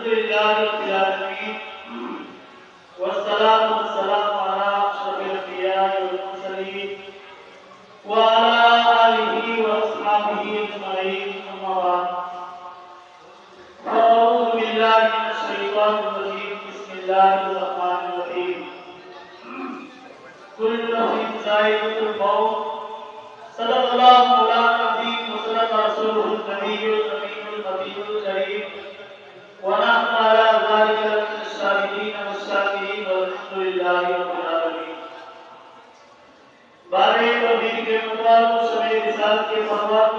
لله رب العالمين والصلاة والسلام على أشرف الأنبياء والمرسلين وعلى آله وأصحابه أجمعين أما بعد فأعوذ بالله من الشيطان الرجيم بسم الله الرحمن الرحيم كل نفس ذائقة الموت صدق الله مولانا العظيم وصدق رسوله النبي الأمين الخبير الكريم ونحن على ذلك من الشاهدين والشاكرين والحمد لله رب العالمين. بارے توحید کے مطابق شمع رسالت کے فرمان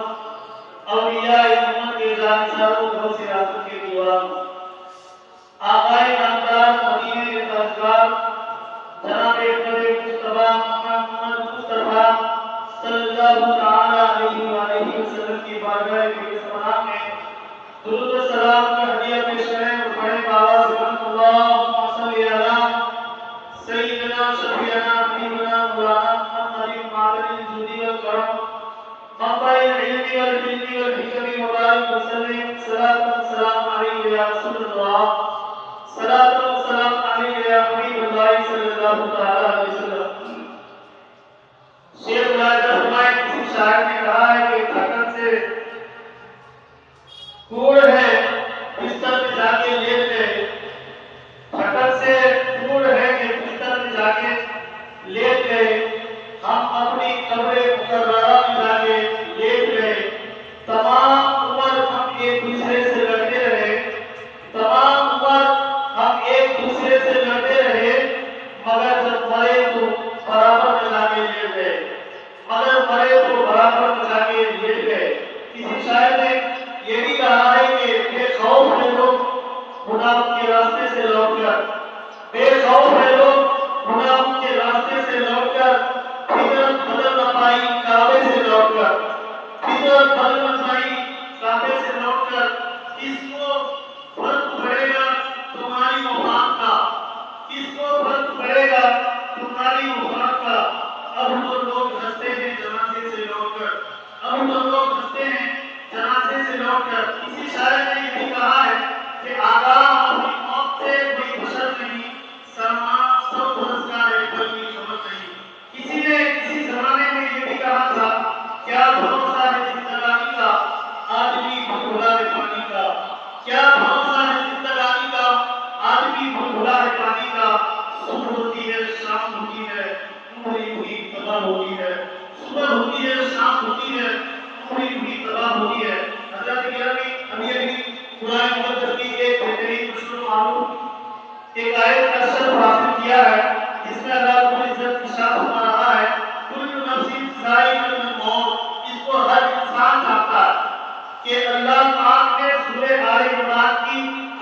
اولیاء امت کے جانساروں کو سیاست کے دیوان آقائے نامدار مدینے کے تاجدار جناب مصطفیٰ محمد مصطفیٰ صلی اللہ تعالی علیہ وآلہ وسلم کی بارگاہ سلام میں درود و سلام کا ہدیہ پیش کریں اور پڑھیں بآواز بلند اللہم صلی علی سیدنا شفیعنا حبیبنا مولانا محمد معدن الجود والکرم منبع العلم والحلم والحکم مبارک وسلم صلاۃ و سلام علیہ یا رسول اللہ صلاۃ و سلام علیہ یا حبیب اللہ صلی اللہ تعالی علیہ وسلم. شیخ راجہ فرمائے کسی شاعر نے کہا ہے کہ تھکن سے کوڑ ہے بستر میں جا کے لیٹ گئے. تھکن سے کوڑ ہے کہ بستر میں جا کے لیٹ گئے. ہم اپنی قبر مقررہ میں جا کے لیٹ گئے. تمام عمر ہم ایک دوسرے سے لڑتے رہے. تمام عمر ہم ایک دوسرے سے لڑتے رہے مگر جب مرے تو برابر میں جا کے لیٹ گئے. مگر مرے تو برابر میں جا کے لیٹ گئے. کسی شاعر نے یہ بھی کہا ہے کہ بے خوف ہے لوگ خدا کے راستے سے لوٹ کر. بے خوف ہے لوگ خدا کے راستے سے لوٹ کر. فطرت بدل نہ پائی کعبے سے لوٹ کر. فطرت بدل نہ پائی کعبے سے لوٹ کر. کس کو فرق پڑے گا تمہاری وفات کا. کس کو فرق پڑے گا تمہاری وفات کا. اب تو لوگ ہنستے ہیں جنازے سے لوٹ کر. اب تو لوگ ہنستے ہیں جنازے سے لوٹ کر. کسی شاعر نے یہ بھی کہا ہے کہ آگاہ اپنی موت سے کوئی بشر نہیں. سرما سب رزگار ہے کوئی خبر نہیں. کسی نے کسی زمانے میں یہ بھی کہا تھا کیا بھروسہ ہے زندگانی کا آدمی بھلا ہے پانی کا. کیا بھروسہ ہے زندگانی کا آدمی بھلا ہے پانی کا. صبح ہوتی ہے شام ہوتی ہے عمری بھی تباہ ہوتی ہے. صبح ہوتی ہے شام ہوتی ہے عمری بھی تباہ ہوتی ہے. حضرت گرامی ابھی قرآن مقدس کی ایک بہترین مشہور معروف ایک آیت کا شرح حاصل کیا ہے جس میں اللہ رب العزت ارشاد فرما رہا ہے کل نفس ذائقۃ الموت. اس کو ہر انسان جانتا ہے کہ اللہ پاک نے سورہ آل عمران کی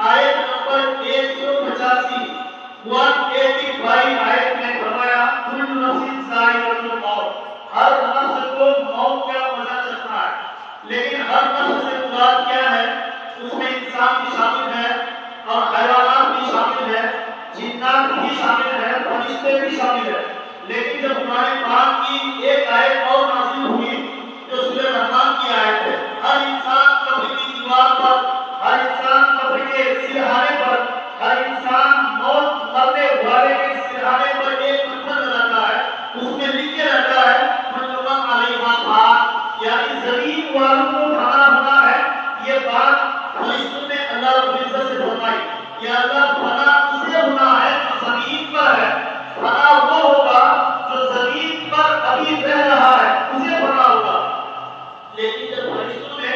آیت نمبر 185 آیت میں فرمایا کل نفس ذائقۃ الموت. ہر نفس کو موت کا مزہ چکھنا ہے. لیکن ہر نفس سے مراد کیا ہے؟ اس میں انسان بھی شامل ہے اور حیوانات بھی شامل ہے, جنات بھی شامل ہے, فرشتے بھی شامل ہے. لیکن جب قرآن پاک کی ایک آیت اور نازل ہوئی جو سورہ رحمان کی آیت ہے, ہر انسان قبر کی دیوار پر, ہر انسان قبر کے سرہانے پر, ہر انسان موت مرنے والے کے سرہانے پر ایک پتھر لگاتا ہے. اس میں لکھ کے رہتا ہے منظومہ علیہا پاک, یعنی زمین والوں کو فنا ہونا ہے. یہ بات فرشتوں نے اللہ رب العزت سے فرمائی. یا اللہ فنا اسے ہونا ہے جو زمین پر ہے. فنا وہ ہوگا جو زمین پر ابھی رہ رہا ہے, اسے فنا ہوگا. لیکن جب فرشتوں نے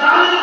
40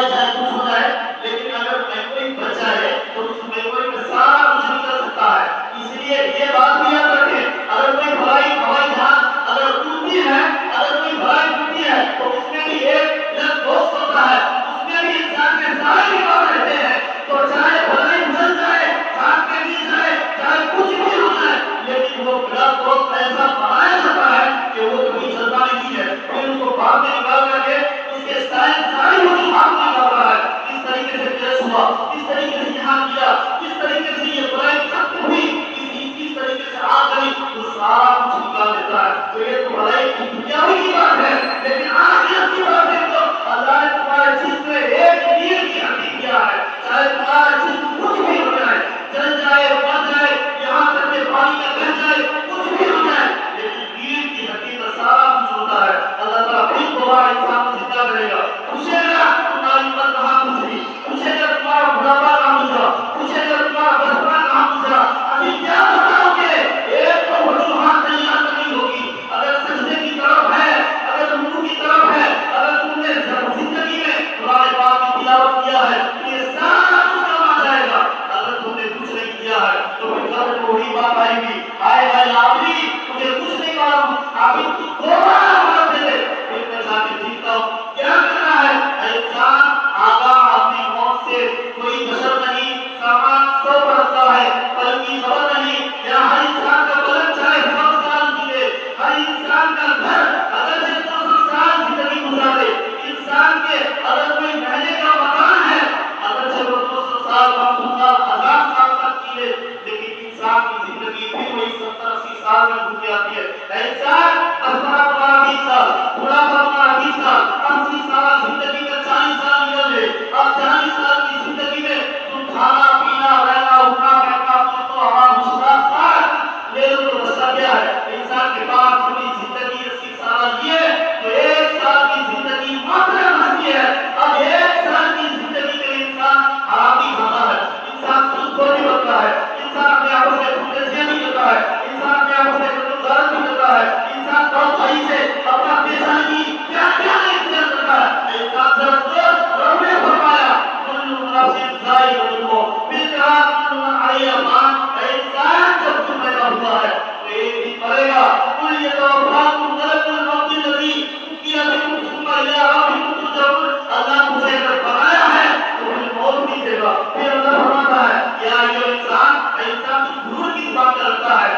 جائے چاہے کچھ ہو جائے، لیکن اگر میموری بچ جائے تو اس میموری میں سارا کچھ نکل سکتا ہے۔ اس لیے یہ بات بھی یاد رکھیں، اگر کوئی ہوائی جہاز اگر اڑتی ہے، اگر کوئی فلائٹ اڑتی ہے تو اس میں بھی ایک دوست ہوتا ہے، اس میں بھی انسان کے سارے نکال رہتے ہیں۔ تو چاہے فلائٹ چل جائے، چاند پہ بھی جائے، چاہے کچھ بھی ہو جائے، لیکن وہ دوست ایسا بنایا جاتا ہے کہ وہ کبھی چلتا نہیں ہے، پھر اس کو بعد میں نکال کر کے اس کے ساری وجوہات نکال رہا ہے، کس طریقے سے کیس ہوا، کس طریقے سے یہاں کیا، کس طریقے سے یہ فلائٹ ختم ہوئی، کس طریقے سے آ گئی، تو سارا کچھ نکال دیتا ہے۔ تو یہ تو بڑائی کی دنیاوی کی بات ہے، لیکن آخرت کی بات ہے تو اللہ نے تمہارے جسم میں ایک نیل کی ہڈی کیا ہے، چاہے تمہارا جسم کچھ بھی ہو جائے، جل جائے، مر جائے، یہاں تک کہ پانی میں بہ جائے، کچھ بھی ہو جائے، لیکن نیل کی ہڈی میں سارا کچھ ہوتا ہے۔ اللہ تعالیٰ پھر دوبارہ انسان کو زندہ کرے گا، پوچھے گا تمہاری عمر کہاں گزری، پوچھے گا تمہارا بڑھاپا کہاں گزرا، پوچھے گا تمہارا بچپنا کہاں گزرا، ابھی کیا بتاؤ گے؟ ایک تو وجوہات تیار نہیں ہوگی، اگر سجدے کی طرف ہے، اگر رکوع کی طرف ہے، اگر تم نے زندگی میں قرآن پاک کی تلاوت کیا ہے، یہ سارا کچھ کام آ جائے گا۔ اگر تم نے کچھ نہیں کیا ہے تو پھر قبر میں وہی بات آئے گی، آئے ہائے آبری مجھے کچھ نہیں معلوم، آبری تو دوبارہ موت دے دے، پھر میں جا کے دیکھتا ہوں کیا کرنا ہے۔ اے انسان آگاہ اپنی موت سے کوئی بشر نہیں، سامان 100 برس کا ہے، پل کی خبر نہیں، یا ہر انسان کا بدن چاہے 100 سال جیے، ہر انسان کا گھر اگر 200 سال زندگی گزارے، انسان کے اگر کوئی رہنے کا مکان ہے، اگر وہ 200 سال 500 سال 1000 سال تک جیے، لیکن انسان کی زندگی پھر وہی 70-80 سال میں گزر جاتی ہے۔ اے انسان تمہارا 20 سال، بڑھاپا تمہارا 20 سال، 80 سال زندگی میں 40 سال نکل گئے، اب 40 سال کی زندگی میں تم کھانا پینا رہنا اٹھنا بیٹھنا تو ہمارا مشکلات ساتھ لے لو تو مسئلہ کیا ہے؟ انسان کے پاس پوری زندگی 80 سال لیے تو 1 سال کی زندگی ماترا بچتی ہے۔ اب 1 سال کی زندگی میں انسان حرامی کھاتا ہے، انسان سود خوری کرتا ہے، انسان اپنے آپ سے خودنصیحت نہیں کرتا ہے، انسان اپنے آپ سے غلط نہیں کرتا ہے، انسان بہت صحیح سے اپنا پیشہ کی کیا کیا نہیں اختیار کرتا ہے۔ انسان ذرا سوچ، رب نے فرمایا کل نفس ذائقۃ الموت، پھر کہا کل من علیہا فان، اے انسان جب تم پیدا ہوا ہے تو ایک دن مرے گا، قل یتوفاکم ملک الموت الذی وکل بکم ثم الی ربکم ترجعون، اللہ تجھے اگر بنایا ہے تو پھر موت بھی دے گا۔ پھر اللہ فرماتا ہے یا ایھا انسان، اے انسان تو جھوٹ کی بات کرتا ہے،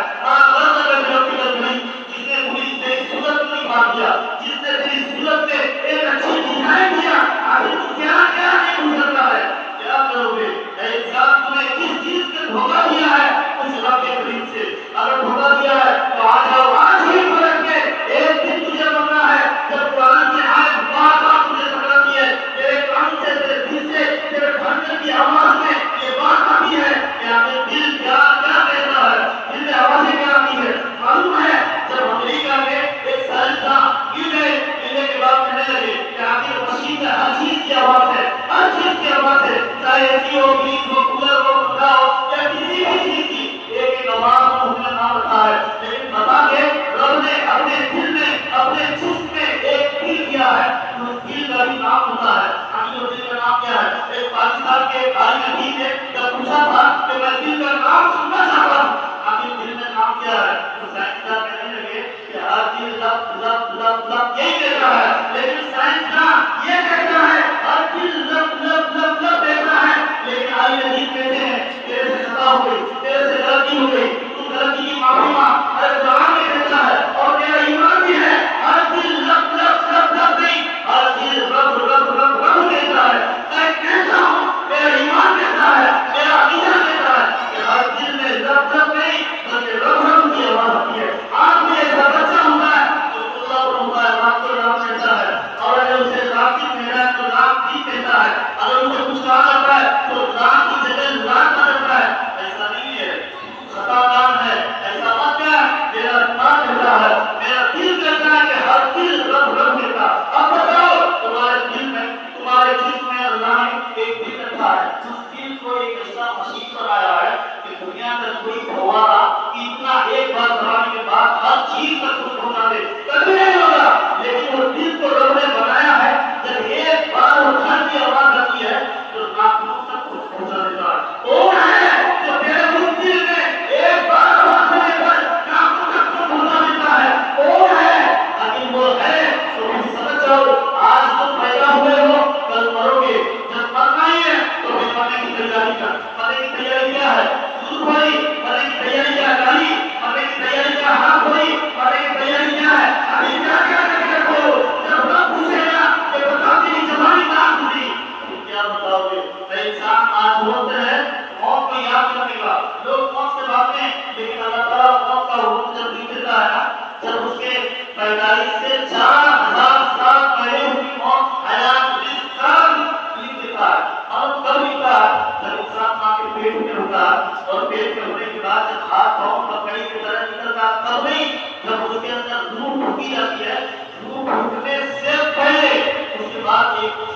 جس نے پوری تیری صورت کو نکال دیا، جس نے تیری صورت میں ایک اچھی ڈیزائن دیا، آخر تو کیا کیا نہیں گزرتا ہے، کیا کرو گے؟ اے انسان تمہیں کس چیز سے دھوکہ دیا ہے؟ اس رب کے کریم سے اگر دھوکہ دیا ہے تو آ جاؤ، آج ہی پلٹ کے ایک دن تجھے مرنا ہے، جب قرآن کی آیت بار بار تجھے پکڑاتی ہے، تیرے کان سے تیرے دل سے تیرے دھڑکن کی آواز میں یہ بات آتی ہے کہ آخر دل کیا کیا کہتا ہے، دل میں آوازیں کیا آتی ہے۔ معلوم ہے جب امریکہ میں ایک سائنسداں گر گئے، گرنے کے بعد کہنے لگے کہ آخر مشین میں ہر چیز کی آواز ہے، ہر چیز کی آواز ہے، چاہے اے سی ہو، فریج ہو، کولر ہو، پنکھا ہو یا کسی بھی چیز کی ایک آواز کو اس نے نام رکھا ہے، لیکن بتا کے رب نے اپنے دل میں اپنے جسم میں ایک دل دیا ہے، اس دل کا بھی نام ہوتا ہے۔ آخر اس دل کا نام کیا ہے؟ ایک پاکستان کے عالم حدیث نے جب پوچھا تھا کہ میں دل کا نام سننا چاہتا ہوں، آخر دل میں نام کیا ہے؟ تو سائنسدان کہنے لگے کہ ہر دل لب لب لب لب یہی کہتا ہے، لیکن سائنسدان یہ کہتا ہے ہر دل لب لب لب لب کہتا ہے، لیکن عالم حدیث کہتے ہیں تیرے سے خطا ہو گئی، تیرے سے غلطی ہو گئی، تو غلطی کی معافی مانگ، ہر قرآن میں کہتا ہے اور میرا ایمان بھی ہے ہر دل لب لب لب لب نہیں، ہر دل رب رب رب رب کہتا ہے۔ میں کہتا ہوں میرا ایمان کہتا ہے، میرا عقیدہ کہتا ہے کہ ہر دل میں لب لب نہیں بلکہ رب رب کی آواز آتی ہے۔ آج بھی ایسا بچہ ہوتا ہے جو اللہ پر ہوتا ہے، رات کو رات کہتا ہے، اور اگر اسے رات کی کہنا ہے تو رات بھی کہتا ہے، اگر اسے کچھ کہا جاتا ہے تو رات کی جگہ رات کا کرتا ہے۔ ایسا نہیں ہے، خطا کار ہے، ایسا مت کہہ، میرا دماغ کہتا ہے، میرا دل کہتا ہے کہ ہر دل رب رب کہتا ہے۔ اب بتاؤ تمہارے دل میں تمہارے جسم میں اللہ نے ایک دل رکھا ہے، اس دل کو ایک ایسا مشین بنایا ہے کہ دنیا کا کوئی فوارہ اتنا ایک بار دبانے کے بعد ہر چیز تک خود پہنچا دے، کبھی نہیں ہوگا، لیکن وہ دل کو رب نے بنایا ہے، جب ایک بار وہ گھر کی آواز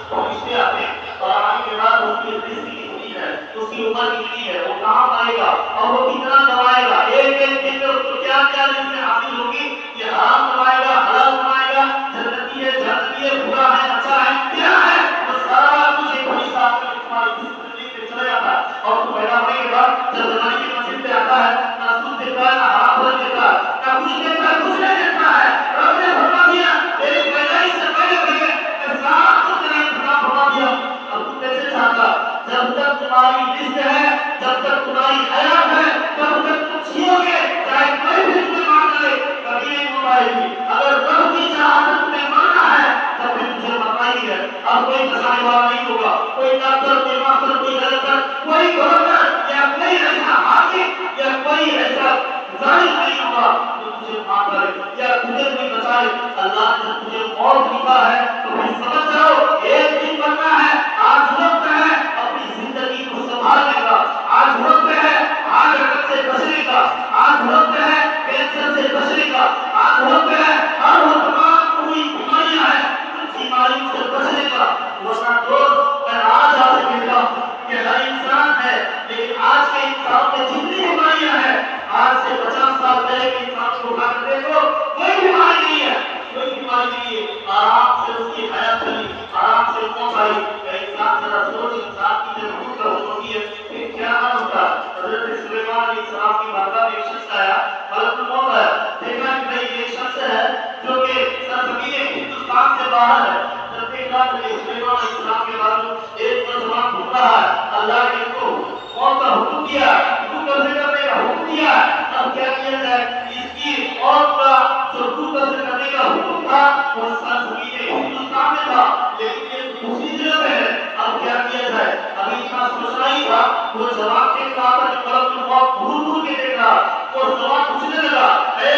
فرشتے آتے ہیں اور آنے کے بعد اس کی رزق کتنی ہے، اس کی عمر کتنی ہے، وہ کہاں پائے گا اور وہ کتنا کمائے گا، ایک ایک دن میں اس کو کیا کیا رزق حاصل ہوگی، یہ حرام کمائے گا حلال کمائے گا، جنتی ہے جہنمی ہے، برا ہے اچھا ہے کیا ہے، وہ سارا کچھ ایک فرشتہ آپ کے تمہاری زندگی میں چلا جاتا ہے اور تو پیدا ہونے کے بعد جب زمانے کی مسجد پہ آتا ہے نہ سود دیتا ہے نہ حرام بھر دیتا ہے نہ کچھ دیتا ہے کچھ نہیں دیتا ہے، رب نے فرما دیا میری پیدائش سے پہلے پہلے میں سارا کچھ تیرا انتظام فرما دیا، اب تم کیسے چاہتا جب تک تمہاری رزق ہے جب تک تمہاری حیات ہے تب تک تم جیو گے، چاہے کوئی بھی تمہیں مار ڈالے کبھی نہیں ہو پائے گی، اگر رب کی چاہت تمہیں مرنا ہے تب بھی تجھے مرنا ہی ہے، اب کوئی بچانے والا نہیں ہوگا، کوئی ڈاکٹر کوئی ماسٹر کوئی ڈائریکٹر کوئی گورنر یا کوئی ایسا حاکم یا کوئی ایسا ظالم نہیں ہوگا جو تجھے مار ڈالے یا تجھے کوئی بچائے، اللہ نے تجھے موت لکھا ہے تو پھر سمجھ جاؤ ایک دن مرنا ہے، آج وقت ہے اپنی زندگی کو سنبھالنے کا، آج وقت ہے ہارٹ اٹیک سے بچنے کا، آج وقت ہے کینسر سے بچنے کا، آج وقت ہے ہر وہ تمام کوئی بیماریاں ہیں ان بیماریوں سے بچنے کا، ورنہ دوست میں آج آپ سے کہتا ہوں کہ ہر انسان ہے لیکن آج کے انسان میں جتنی بیماریاں ہیں آج سے 50 سال پہلے کے انسان کو اٹھا کر دیکھو کوئی بیماری نہیں ہے، کوئی بیماری نہیں ہے، آرام سے اس کی حیات چلی، آرام سے موت آئی، انسان ذرا سوچ انسان کی جب روح قبض ہوتی ہے پھر کیا حال ہوتا ہے، حضرت سلیمان علیہ السلام کی بارگاہ میں ایک شخص آیا، ملک الموت آیا، دیکھا کہ بھائی ایک شخص ہے جو کہ سرزمین ہندوستان سے باہر ہے، جب دیکھا کہ سلیمان علیہ السلام کے بارے میں ایک نوجوان گھوم رہا ہے، اللہ نے ان کو موت کا حکم دیا، روح قبض کرنے کا حکم دیا، اب کیا کیا جائے، اس کی موت کا جو روح قبض کرنے کا حکم تھا وہ سرزمین ہندوستان میں تھا لیکن یہ دوسری جگہ پہ ہے، اب کیا کیا جائے، ابھی اتنا سوچنا ہی تھا، وہ جوان دیکھ رہا تھا کہ ملک الموت دور دور کے دیکھ رہا، وہ جوان پوچھنے لگا اے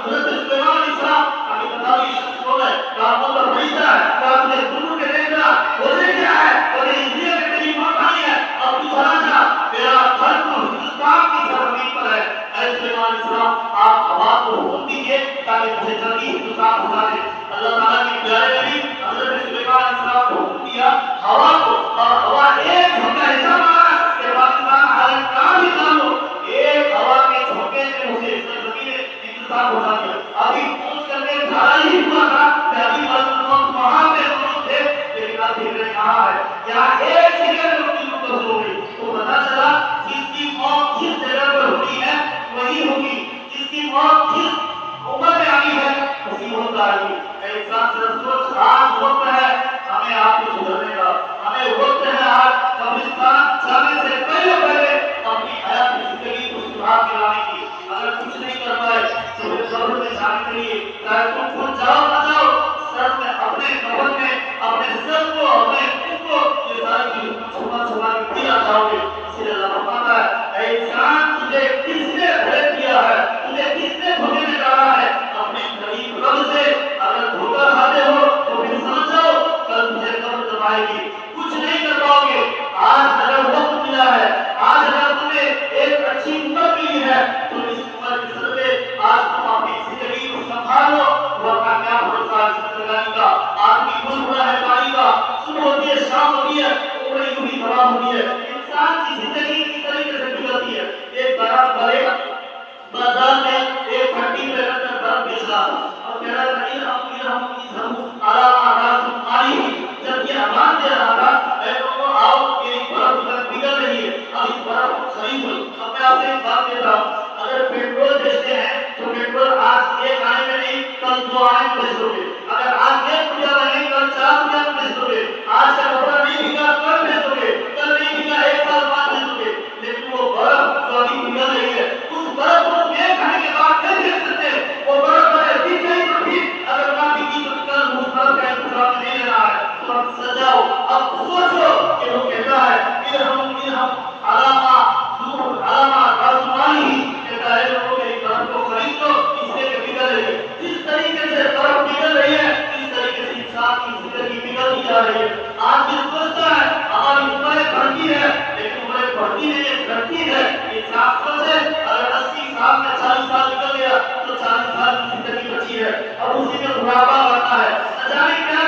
حضرت سلیمان علیہ السلام ابھی بتا دو یہ شخص کون ہے، کہا مطلب فرشتہ ہے، کہا تجھے دور دور کے دیکھ رہا وجہ کیا ہے، وجہ اس لیے کہ تیری موت آئی ہے، اب تو چلا جا، تیرا گھر تو ہندوستان کی سرزمین پر ہے، اے سلیمان علیہ السلام آپ ہوا کو حکم دیجیے تاکہ مجھے جلدی ہندوستان پہنچا دے، اللہ تعالیٰ کے پیارے نبی حضرت سلیمان علیہ السلام کو حکم دیا ہوا کو، اور ہوا ایک جھونکا ایسا مارا کہ پاکستان حالت کہاں بھی کام ہو، ایک ہوا کے جھونکے سے اسے سرزمین ہندوستان پہنچا دیا، ابھی پہنچ کر کے کھڑا ہی ہوا تھا کہ ابھی ملک وہاں پہ موجود تھے لیکن اب دیکھ رہے کہاں ہے، یہاں ایک سیکنڈ میں اس کی روح قبض ہو گئی، تو پتا چلا جس کی موت جس جگہ پر ہونی ہے وہی ہوگی، جس کی موت جس عمر میں آنی ہے اسی وقت آئے گی، انسان سے سوچ آج وقت ہے ہمیں آپ کو سدھرنے کا، ہمیں وقت ہے آج قبرستان جانے سے پہلے پہلے اپنی حیات کی زندگی کو سدھار کے لانے کی، اگر کچھ نہیں کر پائے تو پھر قبر میں جانے کے لیے چاہے تم خود جاؤ نہ جاؤ سر میں اپنے قبر میں اپنے سر کو اپنے منہ کو یہ ساری چیزوں کو چھپا چھپا کے دیا جاؤ گے، اسی لیے اللہ فرماتا ہے اے انسان تجھے کس نے بھیج دیا ہے، تجھے کس نے دھوکے میں ڈالا ہے، اپنے قریب رب سے اگر دھوکہ کھاتے ہو تو پھر سمجھ جاؤ کل تجھے قبر دبائے گی، کچھ نہیں کر پاؤ گے، آج اگر وقت ملا ہے، آج اگر تمہیں ایک اچھی عمر ملی ہے تو اس عمر کے صدقے آج تم اپنی زندگی کو سنبھالو، ورنہ کیا بھروسہ ہے زندگانی کا، آدمی گل ہوا ہے پانی کا، صبح ہوتی ہے شام ہوتی ہے عمر یوں ہی تمام ہوتی ہے، انسان کی زندگی کس طریقے سے گزرتی ہے، ایک بڑا بڑے بازار میں ایک پھٹی پہ رکھ کر برف بیچ رہا تھا اور کہہ رہا تھا جب یہ آواز دے رہا تھا اے لوگوں آؤ میری برف ادھر پگھل رہی ہے اب اس برف خرید لو، اب میں آپ سے ایک بات کہتا ہوں اگر پیٹرول بیچتے ہیں تو پیٹرول آج ایک آنے میں نہیں کل 2 آنے میں بیچ دو گے، اگر آج 1 روپیہ میں نہیں کل 4 روپیہ میں بیچ دو گے، آج کا کپڑا نہیں بکا کل بیچ دو گے، کل نہیں بکا 1 سال بعد بیچ دو گے، لیکن وہ برف جو ابھی پگھل رہی ہے اس برف کو ایک گھنٹے کے بعد نہیں بیچ سکتے، وہ برف اگر دکھ گئی تو ٹھیک، اگر نہ دکھی تو کل اس برف کا انتظام نہیں لینا ہے، تو اب سجاؤ اب سوچو کہ وہ کہتا ہے علامہ رازمانی کہتا ہے لوگوں میری برف کو خرید لو اس لیے کہ بگڑ رہی ہے، جس طریقے سے برف بگڑ رہی ہے اس طریقے سے انسان کی زندگی بگڑتی جا رہی ہے، آج بھی سوچتا ہے ہماری عمریں بڑھتی ہے لیکن عمریں بڑھتی نہیں ہے گھٹتی ہے، انسان سوچے اگر 80 سال میں 40 سال نکل گیا تو 40 سال کی زندگی بچی ہے اور اسی میں بڑھاپا بڑھتا ہے، نہ جانے کیا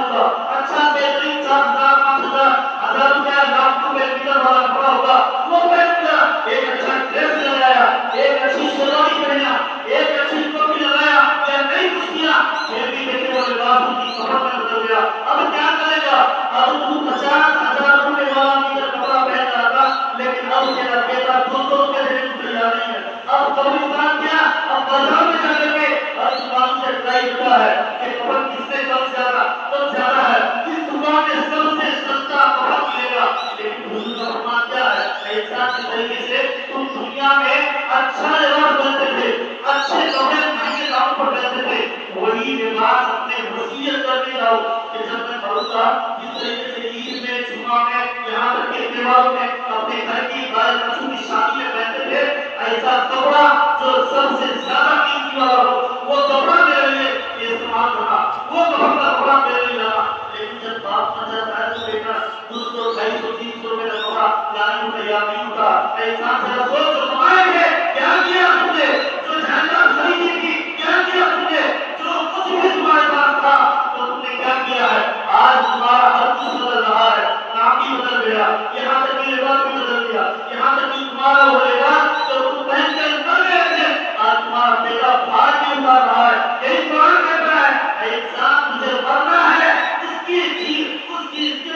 ہوگا, اچھا بہترین 4,000 5,000 1000 روپیہ لاکھ روپے میٹر والا کپڑا ہوگا, وہ پہن کر ایک اچھا ڈریس لگایا, ایک اچھی شیروانی پہنا, ایک اچھی ٹوپی لگایا یا نئی کشتیاں, پھر بھی دیکھنے والے لباس کی کپڑ میں بدل گیا. اب کیا کرے گا؟ اب تو 50,000 روپے والا میٹر کپڑا پہن رہا تھا, لیکن اب تیرا بیٹا 200 روپے دینے کو تیار نہیں ہے. اب قبرستان کیا, اب بازار میں جا کر کے ہر دکان سے ٹرائی ہوتا ہے کہ کپڑ کس سے کم زیادہ ہے, کس دکان میں سب سے سستا کپڑا ملے گا. لیکن حضور کا فرمان کیا ہے؟ ایسا کے طریقے سے تم دنیا میں اچھا لباس پہنتے تھے, اچھے کپڑے مہنگے داموں پر پہنتے تھے, وہی لباس اپنے وصیت کرتے رہو کہ جب میں مروں گا جس طریقے سے عید میں, جمعہ میں, یہاں تک کہ تہواروں میں اپنے گھر کی بال بچوں کی شادی میں پہنتے تھے, ایسا کپڑا جو سب سے زیادہ قیمتی والا ہو وہ کپڑا میرے لیے استعمال کرنا, وہ کپڑا میرے لیے لانا. لیکن جب باپ بن جاتا ہے تو بیٹا 200 250 300 روپے کا کپڑا لانے کو تیار نہیں ہوتا. انسان سے سوچ جو کمائے تھے کیا کیا تم نے, جو جائیداد خریدی تھی کیا کیا تم نے, جو کچھ بھی تمہارے پاس تھا تو تم نے کیا کیا ہے؟ آج تمہارا ہر کچھ بدل رہا ہے, نام بھی بدل گیا, یہاں تک کہ لباس بھی بدل گیا, یہاں تک کہ تمہارا وہ لباس جو تم پہن کر نکل گئے تھے آج تمہارا بیٹا بھاگ کے اتار رہا ہے. یہی قرآن کہتا ہے انسان مجھے مرنا ہے اس کے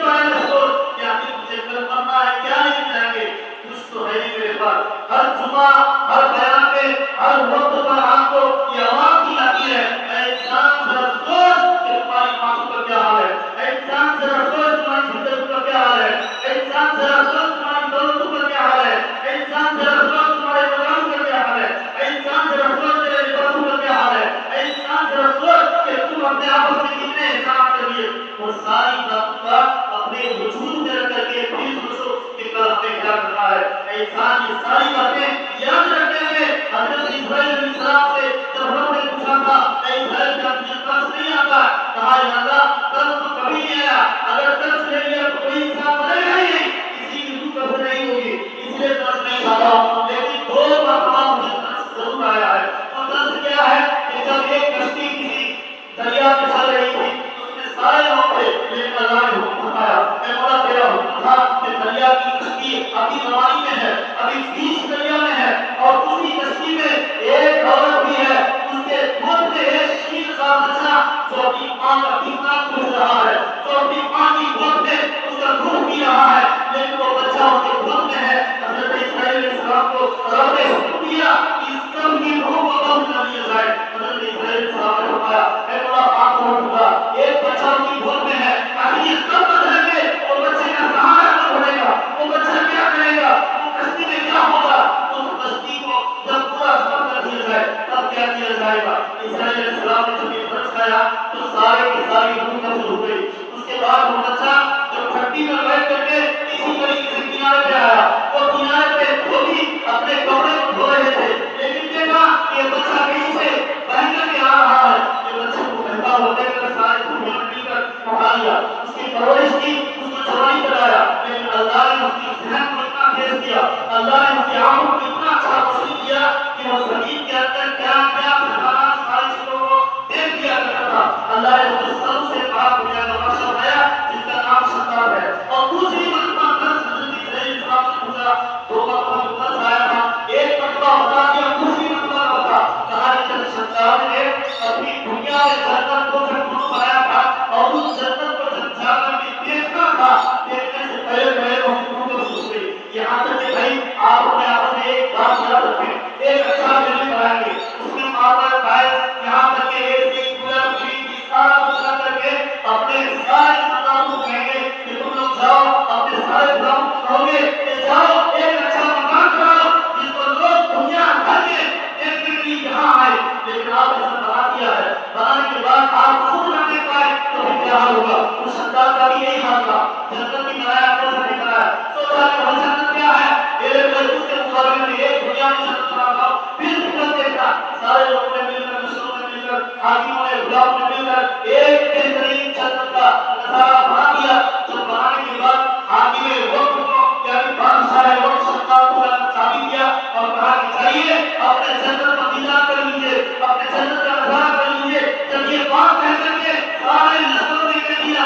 بارے میں سوچ, کیا مجھے کل مرنا ہے کیا نہیں جائیں گے, کچھ تو ہے نہیں میرے پاس. ہر جمعہ ہر بیان میں ہر وقت پر آپ کو یہ آواز کی جاتی ہے, اے انسان ذرا سوچ کہ تمہاری ماں کا کیا حال ہے, اے انسان ذرا سوچ تمہاری زندگی کا کیا حال ہے, اے انسان ذرا سوچ تمہاری دولتوں کا کیا حال ہے, اے انسان ذرا سوچ تمہارے مقام کا کیا حال ہے, اے انسان ذرا سوچ تیرے لباسوں کا کیا حال ہے, اے انسان ذرا سوچ کہ تم اپنے آپس میں کتنے حساب کر لیے. وہ ساری باتوں کا اپنے وجود میں رکھ کر کے پھر سوچو کہ کل ہمیں کیا کرنا ہے. انسان یہ ساری باتیں یاد رکھتے ہوئے حضرت اسرائیل علیہ السلام سے جب ہم نے پوچھا تھا اے اسرائیل کا تجھے ترس نہیں آتا, کہا یا اللہ ترس تو کبھی نہیں آیا, اگر ترس لے لیا تو کوئی انسان بدلے گا ہی نہیں, کسی کی روح کبھی نہیں ہوگی, اس لیے ترس نہیں کھاتا. لیکن 2 مرتبہ مجھے ترس ضرور آیا ہے. وہ ترس کیا ہے کہ جب ایک کشتی کسی دریا میں چل رہی تھی اس میں سارے لوگ تھے, لیکن اللہ نے حکم فرمایا اے مولا تیرا حکم تھا کہ دریا کی کشتی ابھی روانی میں ہے, ابھی بیچ دریا میں ہے, اور اسی کشتی میں ایک عورت بھی ہے, اس کے گود میں ایک شیر کا بچہ جو اپنی ماں کا پینا پوچھ رہا ہے, جو اپنی ماں کی گود میں اس کا دودھ پی رہا ہے, لیکن وہ بچہ اس کے گود میں ہے. حضرت اسرائیل علیہ السلام کو رب نے حکم دیا اس کم کی روح کو بند کر دیا جائے. حضرت اسرائیل علیہ السلام نے فرمایا اے مولا آپ کو ہوگا ایک بچہ اس کی گود میں ہے, اگر یہ سب بدلیں گے وہ بچے کا سہارا کون بنے گا, وہ بچہ کیا کرے گا, وہ کشتی میں کیا ہوگا, اس کشتی کو جب پورا ختم کر دیا جائے تب کیا کیا جائے گا. اسرائیل علیہ السلام نے جب یہ فرض کھایا تو سارے کی ساری روح قبض ہو گئی. اس کے بعد وہ بچہ جب کھٹی میں بیٹھ کر کے اسی طریقے سے کنارے پہ آیا, وہ کنارے پہ دھوبی اپنے کپڑے کو دھو رہے تھے, لیکن دیکھا کہ یہ بچہ کہیں سے بہہ کر کے آ رہا ہے. یہ بچے کو بہتا ہوا دیکھ کر سارے دھوبیوں نے مل کر اٹھا لیا, اس کی پرورش کی, اس کو چوری کرایا. لیکن اللہ نے اس کی ذہن کو اتنا تیز کیا, اللہ نے اس کی آنکھوں کو اتنا اچھا وصول کیا کہ وہ زمین کے اندر کیا کیا خزانہ ساری چیزوں کو دیکھ لیا کرتا تھا. اللہ نے اس کو سب سے پاک دنیا کا بادشاہ بنایا جس کا نام شداد ہے. اور دوسری مرتبہ حضرت اسرائیل صاحب نے پوچھا, 2 مرتبہ درس آیا تھا, ایک مرتبہ بتا دیا, دوسری مرتبہ بتا, کہا کہ جب شداد نے اپنی دنیا میں جنت کو جھنڈوں بنایا تھا اور اس جنت کو جب جا کر کے دیکھنا تھا, دیکھنے سے پہلے وہ حکومت ہو گئی. یہاں تک کہ بھائی آپ اپنے آپ سے ایک بات یاد رکھیں, ایک اچھا دل بنائیں گے, اس میں ماربل ٹائلس یہاں تک کہ AC کولر فریج سارا کچھ کر کر کے اپنے سارے خاندان کو کہیں گے کہ تم لوگ جاؤ اپنے سارے گھروں کو کہو گے کہ جاؤ ایک اچھا مکان بناؤ جس کو لوگ دنیا بھر کے دیکھنے کے لیے یہاں آئے. لیکن آپ نے بنا دیا ہے, بنانے کے بعد آپ خود رہنے پائے تو پھر کیا حال ہوگا. اس شداد کا بھی یہی حال تھا, جنت بھی بنایا کیسا نہیں بنایا, سوچا کہ وہ جنت کیا ہے, اس کے مقابلے میں ایک دنیا میں جنت بنا تھا. پھر حکمت دیکھا, سارے لوگوں نے مل کر, مشروں نے مل کر, حاکموں نے, غلاموں نے مل کر ایک بہترین جنت کا نظارہ بنا دیا. جو بنانے کے بعد حاکم وقت کو یعنی بادشاہ وقت شداد کو چابی دیا اور کہا کہ چاہیے اپنے جنت کا دیدار کر لیجیے, اپنے جنت کا نظارہ کر لیجیے. جب یہ بات کہہ کر کے سارے نسلوں نے کہہ دیا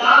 4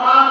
4